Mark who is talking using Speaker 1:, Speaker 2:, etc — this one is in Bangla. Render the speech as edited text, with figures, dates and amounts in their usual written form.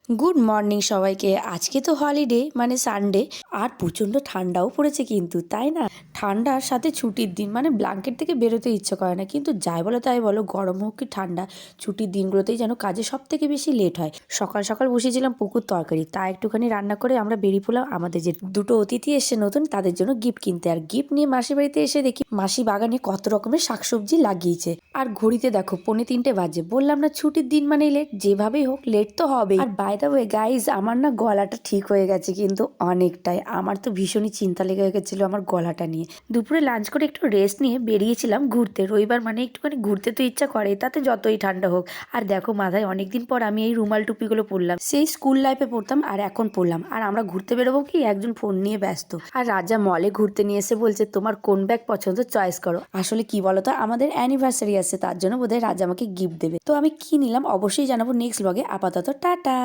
Speaker 1: গুড মর্নিং সবাইকে। আজকে তো হলিডে মানে সানডে, আর প্রচণ্ড ঠান্ডাও পড়েছে কিন্তু, তাই না? ঠান্ডার সাথে ছুটির দিন, মানে ব্ল্যাঙ্কেট থেকে বেরোতে ইচ্ছে করে না, কিন্তু যাই বলো তাই বলো, গরম হোক কি ঠান্ডা, ছুটির দিনগুলোতেই যেন কাজে সব থেকে বেশি লেট হয়। সকাল সকাল বসেছিলাম পুকুর তরকারি, তা একটুখানি রান্না করে আমরা বেরিয়ে পড়লাম আমাদের যে দুটো অতিথি এসে নতুন, তাদের জন্য গিফট কিনতে। আর গিফট নিয়ে মাসির বাড়িতে এসে দেখি মাসি বাগানে কত রকমের শাকসবজি লাগিয়েছে। আর ঘড়িতে দেখো 2:45 বাজে। বললাম না ছুটির দিন মানেই লেট, যেভাবেই হোক লেট তো হবেই। আর বাই দ্য ওয়ে গাইজ, আমার না গলাটা ঠিক হয়ে গেছে কিন্তু অনেকটাই। আমার তো ভীষণই চিন্তা লেগে গেছিল আমার গলাটা নিয়ে। দুপুরে লাঞ্চ করে একটু রেস্ট নিয়ে বেরিয়েছিলাম ঘুরতে। রবিবার মানে একটুখানি ঘুরতে তো ইচ্ছা করে, তাতে যতই ঠান্ডা হোক। আর দেখো মাথায় অনেকদিন পর আমি এই রুমাল টুপিগুলো পরলাম, সেই স্কুল লাইফে পরতাম আর এখন পরলাম। আর আমরা ঘুরতে বেরোবো কি, একজন ফোন নিয়ে ব্যস্ত। আর রাজা মলে ঘুরতে নিয়ে এসে বলছে তোমার কোন ব্যাগ পছন্দ চয়েস করো। আসলে কি বলতো, আমাদের অ্যানিভার্সারি আছে, তার জন্য বোধহয় রাজা আমাকে গিফট দেবে। তো আমি কি নিলাম অবশ্যই জানাবো নেক্সট ব্লগে। আপাতত টাটা।